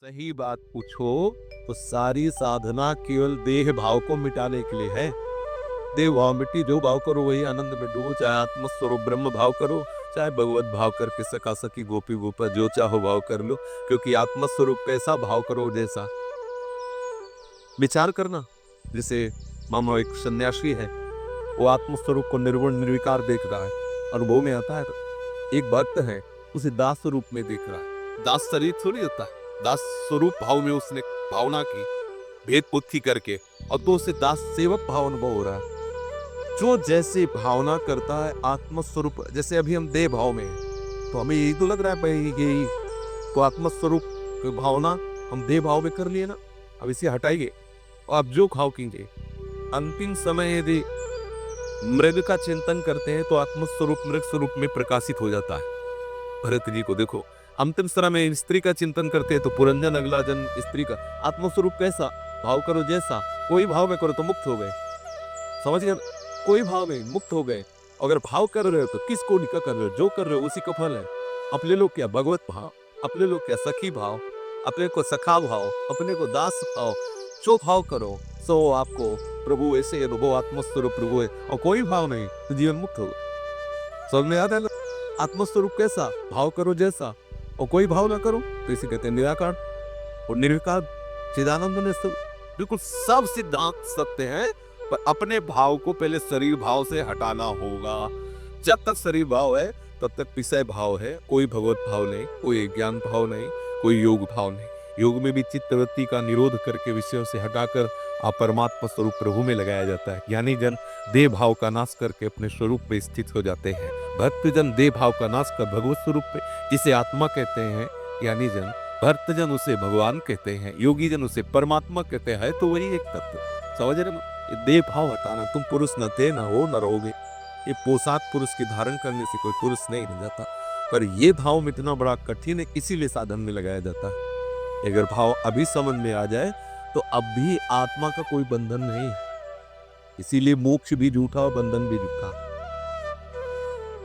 सही बात पूछो तो सारी साधना केवल देह भाव को मिटाने के लिए है। देह भाव मिट्टी, जो भाव करो वही आनंद में डूबो, चाहे आत्मस्वरूप ब्रह्म भाव करो, चाहे भगवत भाव करके सखा सखी गोपी गोपा जो चाहो भाव कर लो। क्योंकि आत्मस्वरूप कैसा भाव करो जैसा विचार करना। जैसे मानो एक सन्यासी है, वो आत्मस्वरूप को निर्गुण निर्विकार देख रहा है, अनुभव में आता है। एक भक्त है, उसे दास स्वरूप में देख रहा है। दास शरीर थोड़ी होता है, दास स्वरूप भाव में उसने भावना की भेद बुद्धि करके, और तो उसे दास सेवक भाव अनुभव हो रहा है। जो जैसे भावना करता है आत्मस्वरूप, जैसे अभी हम देह भाव में हैं, तो हमें यही तो लग रहा है भाई यही तो आत्मस्वरूप की भावना हम देह भाव में कर लिए ना। अब इसे हटाइए और आप जो खाओ कीजिए। अंतिम समय यदि मृग का चिंतन करते हैं तो आत्मस्वरूप मृग स्वरूप में प्रकाशित हो जाता है। भरत जी को देखो, अंतिम समय में स्त्री का चिंतन करते हैं तो पुरंजन अगला जन्म स्त्री का। आत्मस्वरूप कैसा भाव करो जैसा, कोई भाव में करो तो मुक्त हो गए। समझ गए? कोई भाव में मुक्त हो गए। अगर भाव कर रहे हो तो किस कोटि का कर रहे हो, जो कर रहे हो उसी का फल है। अपने लोग क्या भगवत भाव, अपने लोग क्या सखी भाव, अपने को सखा भाव, अपने को दास भाव, जो भाव करो सो आपको प्रभु ऐसे अनुभव आत्मस्वरूप प्रभु है। और कोई भाव नहीं तो जीवन मुक्त होगा। समझ में आता है ना? आत्मस्वरूप कैसा भाव करो जैसा, और कोई भाव ना करो तो इसे कहते हैं निराकार और निर्विकार चिदानंद ने सब बिल्कुल सब सिद्धांत सत्य हैं। पर अपने भाव को पहले शरीर भाव से हटाना होगा। जब तक शरीर भाव है तब तक विषय भाव है, कोई भगवत भाव नहीं, कोई ज्ञान भाव नहीं, कोई योग भाव नहीं। योग में भी चित्तवृत्ति का निरोध करके विषयों से हटाकर आप परमात्मा स्वरूप प्रभु में लगाया जाता है। ज्ञानी जन देह भाव का नाश करके अपने स्वरूप में स्थित हो जाते हैं। भक्त जन देह भाव का नाश कर भगवत स्वरूप में, जिसे आत्मा कहते हैं, ज्ञानी जन भक्त जन उसे भगवान कहते हैं, योगी जन उसे परमात्मा कहते हैं। तो वही एक तत्व, समझ रहे ना? ये देह भाव हटाना, तुम पुरुष न थे न हो न रहोगे। ये पोशाक पुरुष की धारण करने से कोई पुरुष नहीं बन जाता। पर ये भाव मिटना बड़ा कठिन है, इसीलिए साधन में लगाया जाता है। अगर भाव अभी समझ में आ जाए तो अब भी आत्मा का कोई बंधन नहीं है। इसीलिए मोक्ष भी झूठा और बंधन भी झूठा।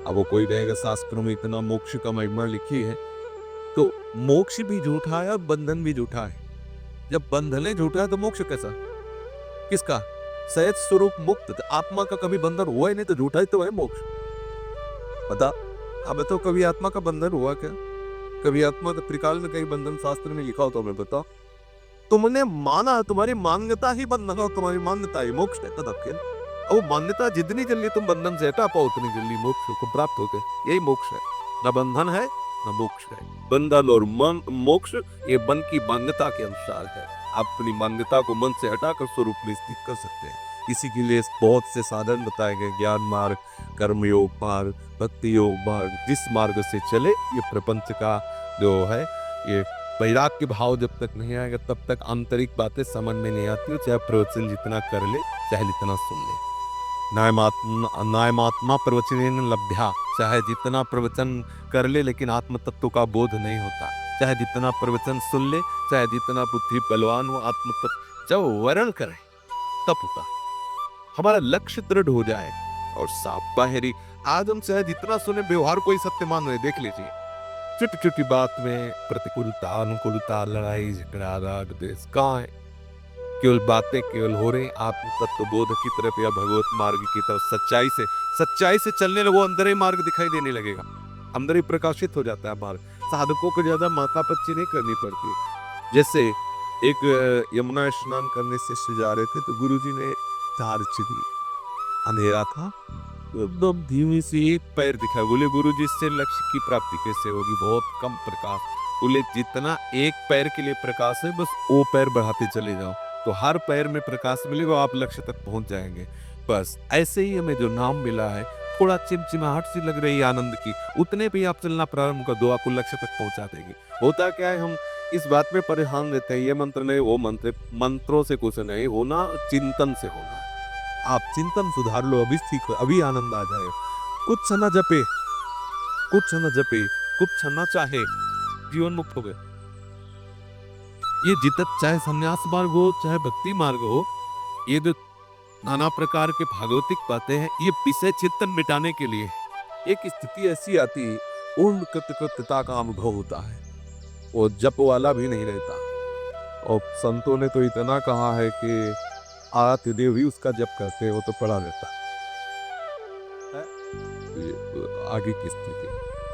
अब वो कोई रहेगा शास्त्रों में इतना मोक्ष का महिमा लिखी है, तो मोक्ष भी झूठा है और बंधन भी झूठा है। जब बंधन ही झूठा है तो मोक्ष कैसा? किसका? सहज स्वरूप मुक्त आत्मा का कभी बंधन हुआ ही नहीं तो झूठा ही तो है मोक्ष। बता, अब तो कभी आत्मा का बंधन हुआ क्या? कभी आत्मा का त्रिकाल में कहीं बंधन शास्त्र में लिखा हो तो हमें बताओ। तुमने माना, तुम्हारी मान्यता ही बंधन हो, तुम्हारी मान्यता ही मोक्ष है। तब खेल, वो मान्यता जितनी जल्दी तुम बंधन से हटा पाओ उतनी जल्दी मोक्ष को प्राप्त होते। यही मोक्ष है, न बंधन है न मोक्ष है। बंधन और मन मोक्ष ये मन की मान्यता के अनुसार है। आप अपनी मान्यता को मन से हटाकर स्वरूप में स्थित कर सकते हैं। इसी के लिए बहुत से साधन बताए गए, ज्ञान मार्ग, कर्म योग मार्ग, भक्ति योग मार्ग। जिस मार्ग से चले ये प्रपंच का जो है, ये वैराग्य भाव जब तक नहीं आएगा तब तक आंतरिक बातें समझ में नहीं आती। चाहे प्रवचन जितना कर ले, चाहे जितना सुन ले। नायमात्मा प्रवचन लभ्या, चाहे जितना प्रवचन कर ले लेकिन आत्म तत्व का बोध नहीं होता। चाहे जितना प्रवचन सुन ले, चाहे जितना बुद्धि बलवान हो, आत्म तत्व जब वर्ण करे तब होता। हमारा लक्ष्य दृढ़ हो जाए और साफ बाहरी। आज हम चाहे जितना सुने, व्यवहार कोई सत्य मान रहे, देख लीजिए छोटी छोटी बात में प्रतिकूलता अनुकूलता, लड़ाई झगड़ा राग द्वेष कहाँ है? केवल बातें केवल हो रही आत्म तत्व बोध की तरफ या भगवत मार्ग की तरफ। सच्चाई से चलने लगो, अंदर ही मार्ग दिखाई देने लगेगा, अंदर ही प्रकाशित हो जाता है मार्ग। साधकों को ज्यादा माथापच्ची नहीं करनी पड़ती। जैसे एक यमुना स्नान करने से जा रहे थे तो गुरुजी ने टार्च दी, अंधेरा था, एकदम धीमी सी एक पैर दिखा। बोले गुरुजी इससे लक्ष्य की प्राप्ति कैसे होगी? बहुत कम प्रकाश। बोले जितना एक पैर के लिए प्रकाश है बस वो पैर बढ़ाते चले जाओ तो हर पैर में प्रकाश मिलेगा, आप लक्ष्य तक पहुंच जाएंगे। बस ऐसे ही हमें जो नाम मिला है, थोड़ा चिमचिमाहट सी लग रही है आनंद की, उतने भी आप चलना प्रारंभ कर दो, आपको लक्ष्य तक पहुंचा देगी। होता क्या है, हम इस बात में परेशान रहते हैं, ये मंत्र नहीं वो मंत्र। मंत्रों से कुछ नहीं होना, चिंतन से होना। आप चिंतन सुधार लो, अभी सीख, अभी आनंद आ जाए। कुछ न जपे, कुछ न जपे, कुछ न चाहे, जीवन मुक्त हो गए। ये जितत चाहे संन्यास मार्ग हो चाहे भक्ति मार्ग हो, ये जो नाना प्रकार के भागवतिक बातें हैं, ये विषय चिंतन मिटाने के लिए। एक स्थिति ऐसी आती है, पूर्ण कृतकृत्यता का अनुभव होता है, वो जप वाला भी नहीं रहता। और संतों ने तो इतना कहा है कि आराध्य देव ही उसका जप करते हैं, वो तो पढ़ा रहता है। ये आगे की स्थिति,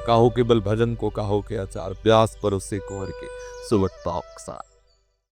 काहो के बल भजन को काहो के आचार, व्यास परोसे कुंवर के सुवट